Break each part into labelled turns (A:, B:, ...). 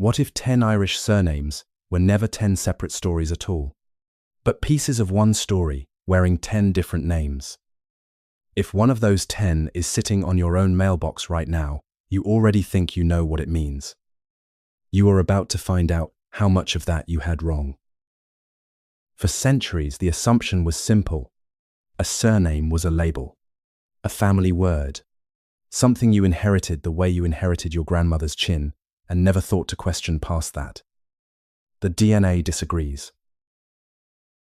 A: What if 10 Irish surnames were never 10 separate stories at all, but pieces of one story wearing 10 different names? If one of those 10 is sitting on your own mailbox right now, you already think you know what it means. You are about to find out how much of that you had wrong. For centuries, the assumption was simple. A surname was a label, a family word, something you inherited the way you inherited your grandmother's chin and never thought to question past that. The DNA disagrees.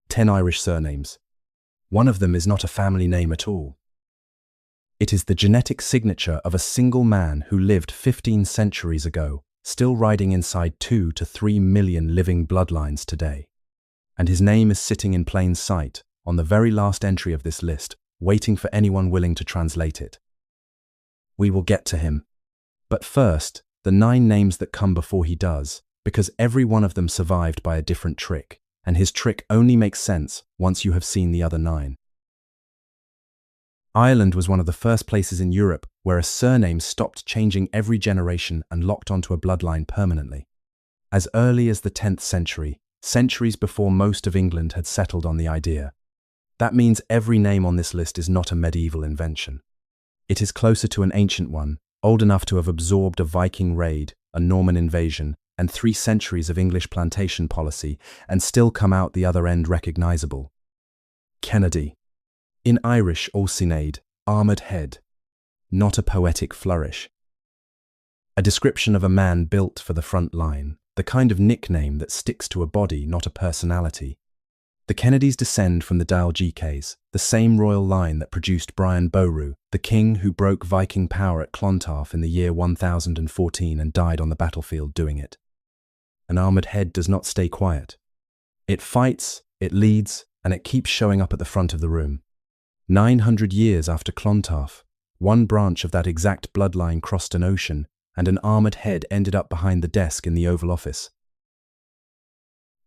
A: 10 Irish surnames. One of them is not a family name at all. It is the genetic signature of a single man who lived 15 centuries ago, still riding inside 2 to 3 million living bloodlines today. And his name is sitting in plain sight on the very last entry of this list, waiting for anyone willing to translate it. We will get to him. But first, the 9 names that come before he does, because every one of them survived by a different trick, and his trick only makes sense once you have seen the other 9. Ireland was one of the first places in Europe where a surname stopped changing every generation and locked onto a bloodline permanently. As early as the 10th century, centuries before most of England had settled on the idea. That means every name on this list is not a medieval invention. It is closer to an ancient one, old enough to have absorbed a Viking raid, a Norman invasion, and 3 centuries of English plantation policy, and still come out the other end recognizable. Kennedy. In Irish, Olsinade, armoured head. Not a poetic flourish. A description of a man built for the front line, the kind of nickname that sticks to a body, not a personality. The Kennedys descend from the Doyle GKs, the same royal line that produced Brian Boru, the king who broke Viking power at Clontarf in the year 1014 and died on the battlefield doing it. An armoured head does not stay quiet. It fights, it leads, and it keeps showing up at the front of the room. 900 years after Clontarf, one branch of that exact bloodline crossed an ocean, and an armoured head ended up behind the desk in the Oval Office.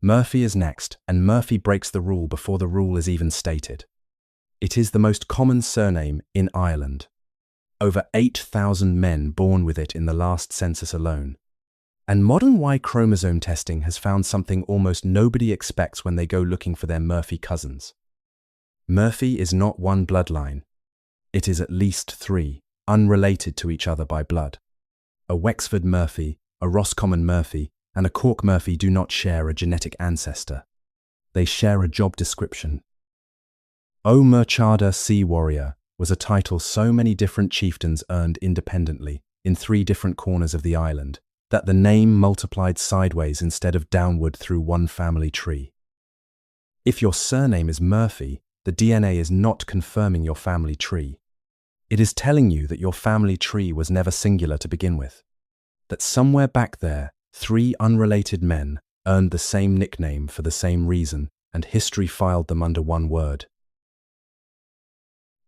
A: Murphy is next, and Murphy breaks the rule before the rule is even stated. It is the most common surname in Ireland. Over 8,000 men born with it in the last census alone. And modern Y chromosome testing has found something almost nobody expects when they go looking for their Murphy cousins. Murphy is not one bloodline. It is at least 3, unrelated to each other by blood. A Wexford Murphy, a Roscommon Murphy, and a Cork Murphy do not share a genetic ancestor. They share a job description. O Murchada Sea Warrior was a title so many different chieftains earned independently in 3 different corners of the island that the name multiplied sideways instead of downward through one family tree. If your surname is Murphy, the DNA is not confirming your family tree. It is telling you that your family tree was never singular to begin with. That somewhere back there, 3 unrelated men earned the same nickname for the same reason, and history filed them under one word.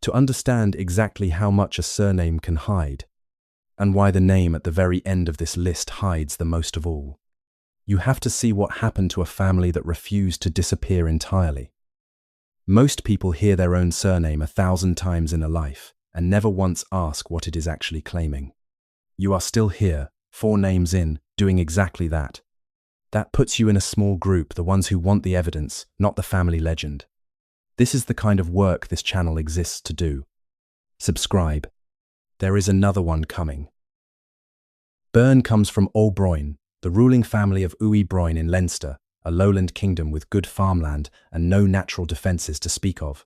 A: To understand exactly how much a surname can hide, and why the name at the very end of this list hides the most of all, you have to see what happened to a family that refused to disappear entirely. Most people hear their own surname 1,000 times in a life and never once ask what it is actually claiming. You are still here, 4 names in, doing exactly that. That puts you in a small group, the ones who want the evidence, not the family legend. This is the kind of work this channel exists to do. Subscribe. There is another one coming. Byrne comes from O'Broin, the ruling family of Uí Broin in Leinster, a lowland kingdom with good farmland and no natural defences to speak of.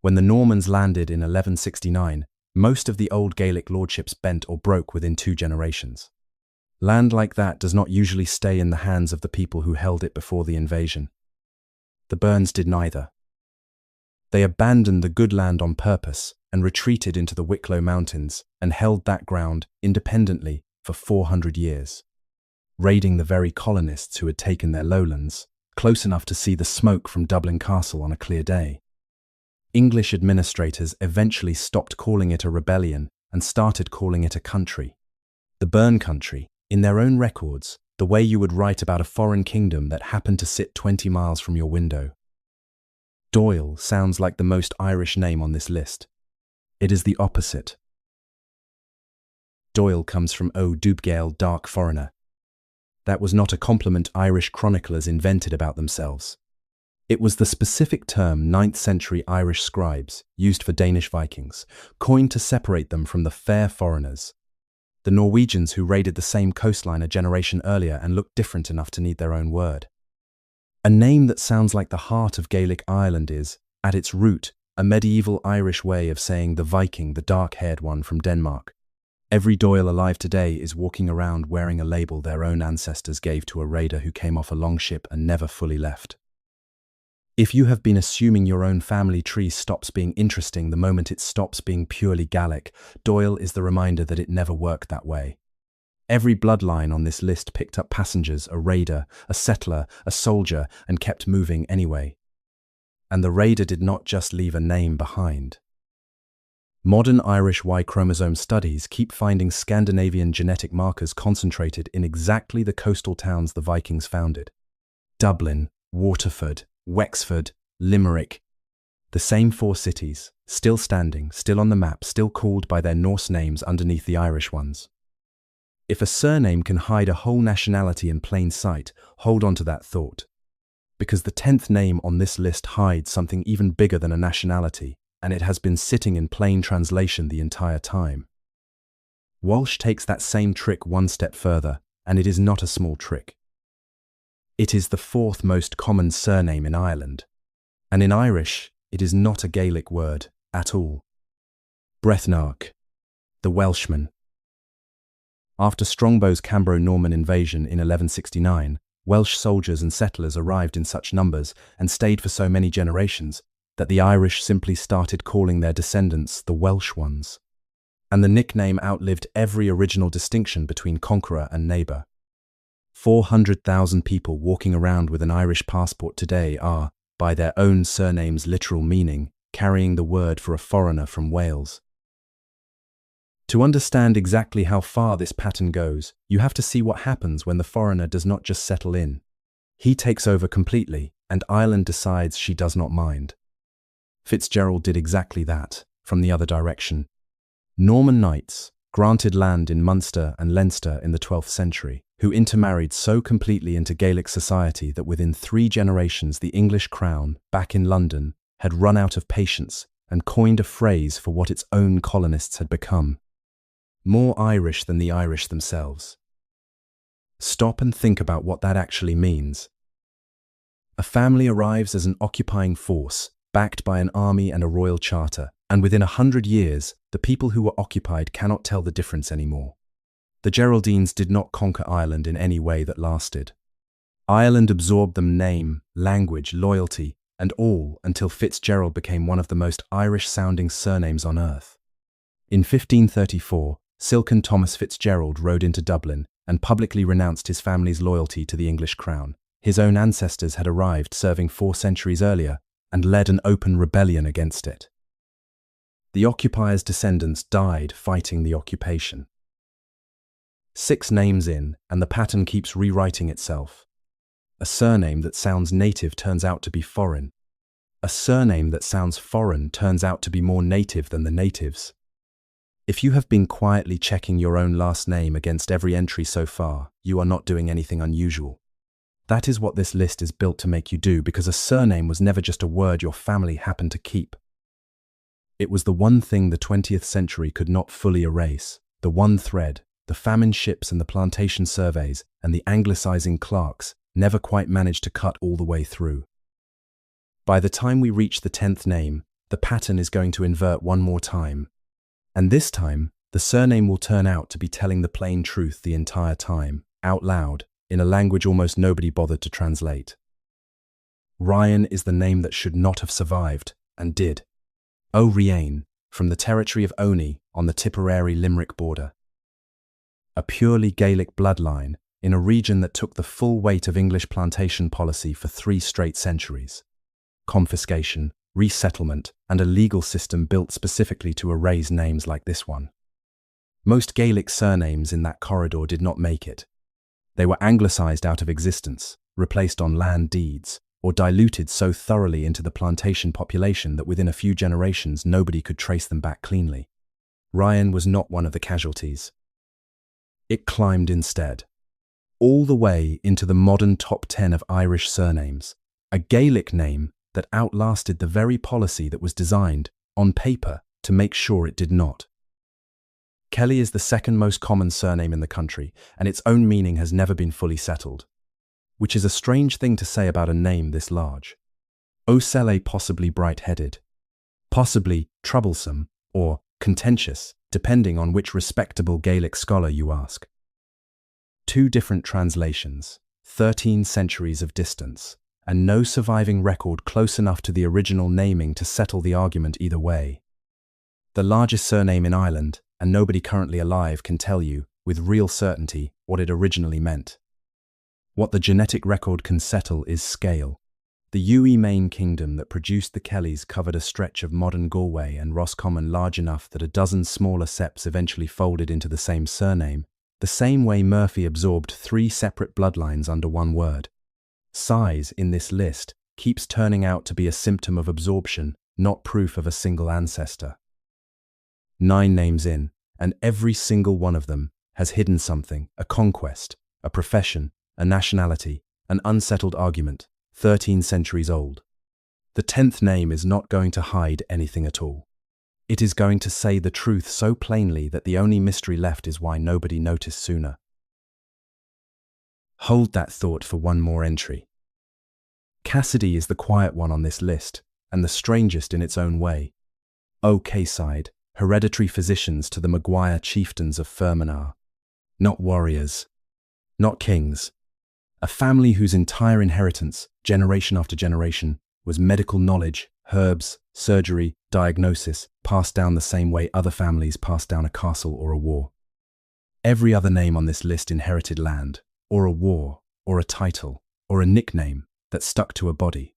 A: When the Normans landed in 1169, most of the old Gaelic lordships bent or broke within 2 generations. Land like that does not usually stay in the hands of the people who held it before the invasion. The Byrnes did neither. They abandoned the good land on purpose and retreated into the Wicklow Mountains and held that ground independently for 400 years, raiding the very colonists who had taken their lowlands, close enough to see the smoke from Dublin Castle on a clear day. English administrators eventually stopped calling it a rebellion and started calling it a country. The Byrne country, in their own records, the way you would write about a foreign kingdom that happened to sit 20 miles from your window. Doyle sounds like the most Irish name on this list. It is the opposite. Doyle comes from O Dubgail, dark foreigner. That was not a compliment Irish chroniclers invented about themselves. It was the specific term 9th century Irish scribes used for Danish Vikings, coined to separate them from the fair foreigners, the Norwegians who raided the same coastline a generation earlier and looked different enough to need their own word. A name that sounds like the heart of Gaelic Ireland is, at its root, a medieval Irish way of saying the Viking, the dark-haired one from Denmark. Every Doyle alive today is walking around wearing a label their own ancestors gave to a raider who came off a long ship and never fully left. If you have been assuming your own family tree stops being interesting the moment it stops being purely Gaelic, Doyle is the reminder that it never worked that way. Every bloodline on this list picked up passengers, a raider, a settler, a soldier, and kept moving anyway. And the raider did not just leave a name behind. Modern Irish Y chromosome studies keep finding Scandinavian genetic markers concentrated in exactly the coastal towns the Vikings founded. Dublin, Waterford, Wexford, Limerick. The same 4 cities, still standing, still on the map, still called by their Norse names underneath the Irish ones. If a surname can hide a whole nationality in plain sight, hold on to that thought. Because the 10th name on this list hides something even bigger than a nationality, and it has been sitting in plain translation the entire time. Walsh takes that same trick one step further, and it is not a small trick. It is the 4th most common surname in Ireland, and in Irish, it is not a Gaelic word at all. Brethnarch, the Welshman. After Strongbow's Cambro-Norman invasion in 1169, Welsh soldiers and settlers arrived in such numbers and stayed for so many generations that the Irish simply started calling their descendants the Welsh ones. And the nickname outlived every original distinction between conqueror and neighbour. 400,000 people walking around with an Irish passport today are, by their own surname's literal meaning, carrying the word for a foreigner from Wales. To understand exactly how far this pattern goes, you have to see what happens when the foreigner does not just settle in. He takes over completely, and Ireland decides she does not mind. Fitzgerald did exactly that, from the other direction. Norman knights, granted land in Munster and Leinster in the 12th century, who intermarried so completely into Gaelic society that within 3 generations the English crown, back in London, had run out of patience and coined a phrase for what its own colonists had become. More Irish than the Irish themselves. Stop and think about what that actually means. A family arrives as an occupying force, backed by an army and a royal charter, and within 100 years, the people who were occupied cannot tell the difference anymore. The Geraldines did not conquer Ireland in any way that lasted. Ireland absorbed them name, language, loyalty, and all until Fitzgerald became one of the most Irish-sounding surnames on earth. In 1534, Silken Thomas Fitzgerald rode into Dublin and publicly renounced his family's loyalty to the English crown. His own ancestors had arrived serving 4 centuries earlier and led an open rebellion against it. The occupiers' descendants died fighting the occupation. 6 names in, and the pattern keeps rewriting itself. A surname that sounds native turns out to be foreign. A surname that sounds foreign turns out to be more native than the natives. If you have been quietly checking your own last name against every entry so far, you are not doing anything unusual. That is what this list is built to make you do, because a surname was never just a word your family happened to keep. It was the one thing the 20th century could not fully erase, the one thread the famine ships and the plantation surveys and the anglicizing clerks never quite managed to cut all the way through. By the time we reach the 10th name, the pattern is going to invert one more time. And this time, the surname will turn out to be telling the plain truth the entire time, out loud, in a language almost nobody bothered to translate. Ryan is the name that should not have survived, and did. O'Riane, from the territory of Oni on the Tipperary-Limerick border. A purely Gaelic bloodline in a region that took the full weight of English plantation policy for 3 straight centuries. Confiscation, resettlement, and a legal system built specifically to erase names like this one. Most Gaelic surnames in that corridor did not make it. They were anglicized out of existence, replaced on land deeds, or diluted so thoroughly into the plantation population that within a few generations nobody could trace them back cleanly. Ryan was not one of the casualties. It climbed instead. all the way into the modern top 10 of Irish surnames, a Gaelic name that outlasted the very policy that was designed, on paper, to make sure it did not. Kelly is the second most common surname in the country, and its own meaning has never been fully settled, which is a strange thing to say about a name this large. O'Sele possibly bright-headed, possibly troublesome, or contentious, depending on which respectable Gaelic scholar you ask. Two different translations, 13 centuries of distance, and no surviving record close enough to the original naming to settle the argument either way. The largest surname in Ireland, and nobody currently alive can tell you, with real certainty, what it originally meant. What the genetic record can settle is scale. The UE main kingdom that produced the Kellys covered a stretch of modern Galway and Roscommon large enough that a dozen smaller septs eventually folded into the same surname, the same way Murphy absorbed 3 separate bloodlines under one word. Size in this list keeps turning out to be a symptom of absorption, not proof of a single ancestor. 9 names in, and every single one of them has hidden something, a conquest, a profession, a nationality, an unsettled argument, 13 centuries old. The 10th name is not going to hide anything at all. It is going to say the truth so plainly that the only mystery left is why nobody noticed sooner. Hold that thought for one more entry. Cassidy is the quiet one on this list, and the strangest in its own way. Cassidy, hereditary physicians to the Maguire chieftains of Fermanagh. Not warriors, not kings. A family whose entire inheritance, generation after generation, was medical knowledge, herbs, surgery, diagnosis, passed down the same way other families passed down a castle or a war. Every other name on this list inherited land, or a war, or a title, or a nickname that stuck to a body.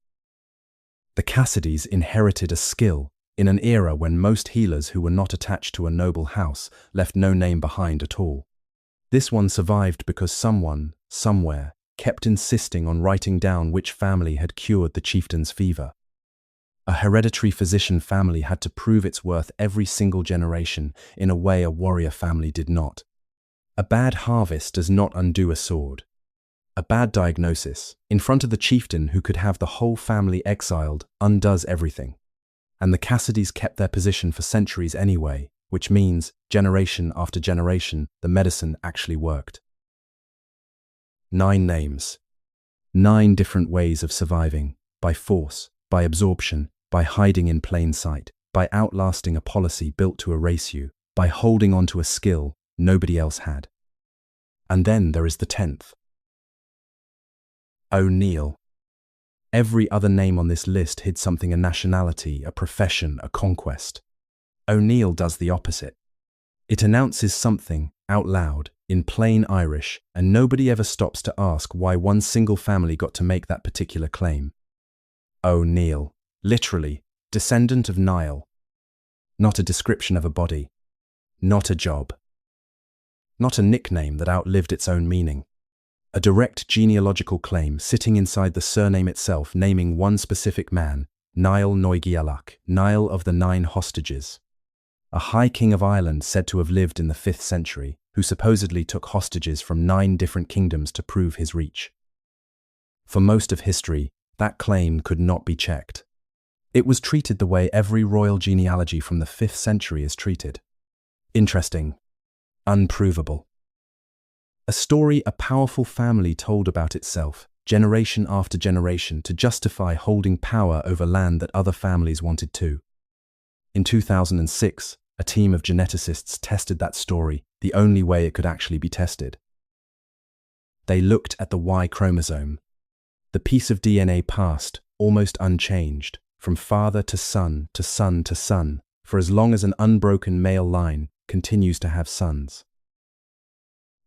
A: The Cassidys inherited a skill in an era when most healers who were not attached to a noble house left no name behind at all. This one survived because someone, somewhere, kept insisting on writing down which family had cured the chieftain's fever. A hereditary physician family had to prove its worth every single generation in a way a warrior family did not. A bad harvest does not undo a sword. A bad diagnosis, in front of the chieftain who could have the whole family exiled, undoes everything. And the Cassidys kept their position for centuries anyway, which means, generation after generation, the medicine actually worked. 9 names. 9 different ways of surviving, by force, by absorption, by hiding in plain sight, by outlasting a policy built to erase you, by holding on to a skill nobody else had. And then there is the 10th. O'Neill. Every other name on this list hid something: a nationality, a profession, a conquest. O'Neill does the opposite. It announces something, out loud, in plain Irish, and nobody ever stops to ask why one single family got to make that particular claim. O'Neill, literally, descendant of Niall. Not a description of a body. Not a job. Not a nickname that outlived its own meaning. A direct genealogical claim sitting inside the surname itself, naming one specific man, Niall Gaelic, Niall of the 9 hostages. A high king of Ireland said to have lived in the 5th century, who supposedly took hostages from 9 different kingdoms to prove his reach. For most of history, that claim could not be checked. It was treated the way every royal genealogy from the 5th century is treated. Interesting. Unprovable. A story a powerful family told about itself, generation after generation, to justify holding power over land that other families wanted too. In 2006, a team of geneticists tested that story the only way it could actually be tested. They looked at the Y chromosome, the piece of DNA passed, almost unchanged, from father to son to son to son, for as long as an unbroken male line continues to have sons.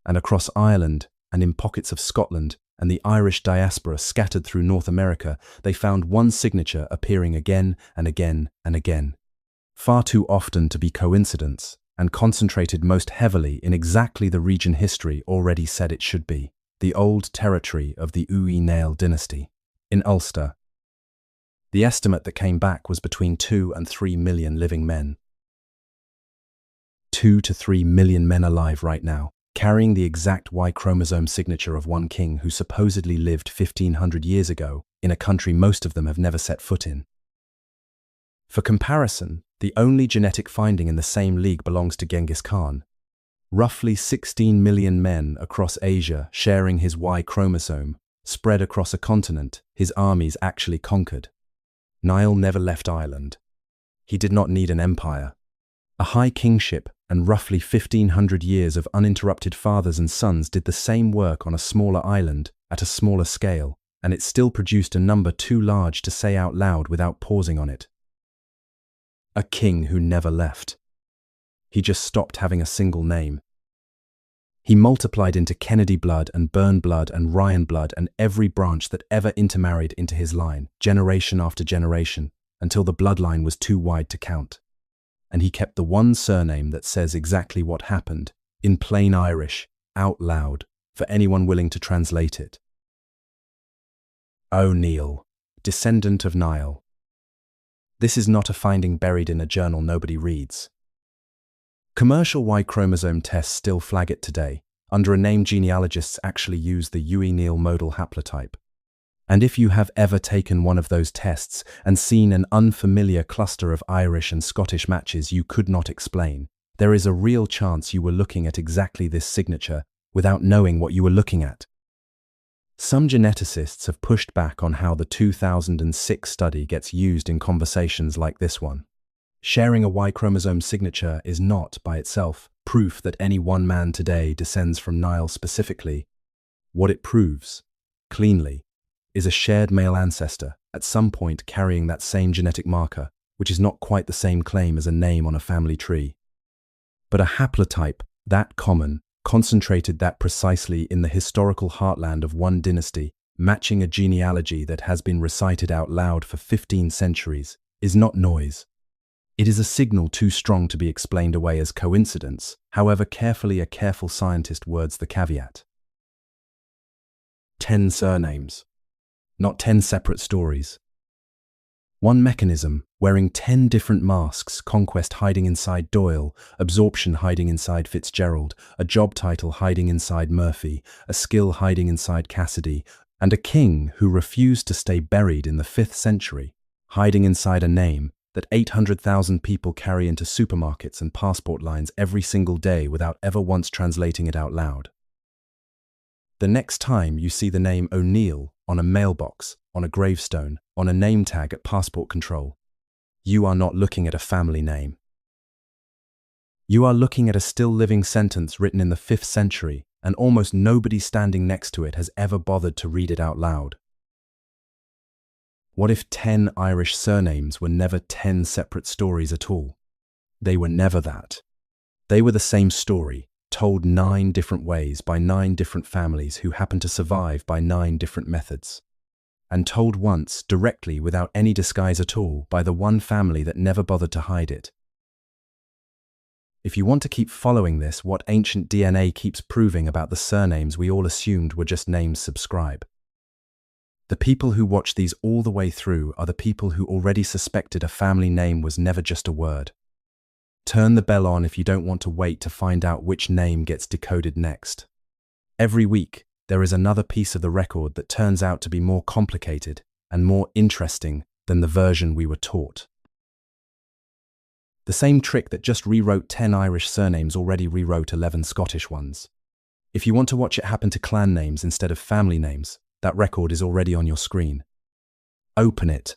A: And across Ireland, and in pockets of Scotland, and the Irish diaspora scattered through North America, they found one signature appearing again and again and again. Far too often to be coincidence, and concentrated most heavily in exactly the region history already said it should be, the old territory of the Uí Néill dynasty, in Ulster. The estimate that came back was between 2 and 3 million living men. 2 to 3 million men alive right now, carrying the exact Y chromosome signature of one king who supposedly lived 1500 years ago in a country most of them have never set foot in. For comparison, the only genetic finding in the same league belongs to Genghis Khan. Roughly 16 million men across Asia sharing his Y chromosome, spread across a continent his armies actually conquered. Niall never left Ireland. He did not need an empire. A high kingship and roughly 1500 years of uninterrupted fathers and sons did the same work on a smaller island at a smaller scale, and it still produced a number too large to say out loud without pausing on it. A king who never left. He just stopped having a single name. He multiplied into Kennedy blood and Byrne blood and Ryan blood and every branch that ever intermarried into his line, generation after generation, until the bloodline was too wide to count. And he kept the one surname that says exactly what happened, in plain Irish, out loud, for anyone willing to translate it. O'Neill, descendant of Niall. This is not a finding buried in a journal nobody reads. Commercial Y chromosome tests still flag it today. Under a name, genealogists actually use the O'Neill modal haplotype. And if you have ever taken one of those tests and seen an unfamiliar cluster of Irish and Scottish matches you could not explain, there is a real chance you were looking at exactly this signature without knowing what you were looking at. Some geneticists have pushed back on how the 2006 study gets used in conversations like this one. Sharing a Y chromosome signature is not, by itself, proof that any one man today descends from Niall specifically. What it proves, cleanly, is a shared male ancestor at some point carrying that same genetic marker, which is not quite the same claim as a name on a family tree. But a haplotype that common, concentrated that precisely in the historical heartland of one dynasty, matching a genealogy that has been recited out loud for 15 centuries, is not noise. It is a signal too strong to be explained away as coincidence, however carefully a careful scientist words the caveat. 10 surnames. Not 10 separate stories. One mechanism, wearing 10 different masks, conquest hiding inside Doyle, absorption hiding inside Fitzgerald, a job title hiding inside Murphy, a skill hiding inside Cassidy, and a king who refused to stay buried in the 5th century, hiding inside a name that 800,000 people carry into supermarkets and passport lines every single day without ever once translating it out loud. The next time you see the name O'Neill on a mailbox, on a gravestone, on a name tag at passport control, you are not looking at a family name. You are looking at a still living sentence written in the 5th century, and almost nobody standing next to it has ever bothered to read it out loud. What if 10 Irish surnames were never 10 separate stories at all? They were never that. They were the same story, told 9 different ways by 9 different families who happened to survive by 9 different methods. And told once, directly, without any disguise at all, by the one family that never bothered to hide it. If you want to keep following this, what ancient DNA keeps proving about the surnames we all assumed were just names, subscribe. The people who watch these all the way through are the people who already suspected a family name was never just a word. Turn the bell on if you don't want to wait to find out which name gets decoded next. Every week, there is another piece of the record that turns out to be more complicated and more interesting than the version we were taught. The same trick that just rewrote 10 Irish surnames already rewrote 11 Scottish ones. If you want to watch it happen to clan names instead of family names, that record is already on your screen. Open it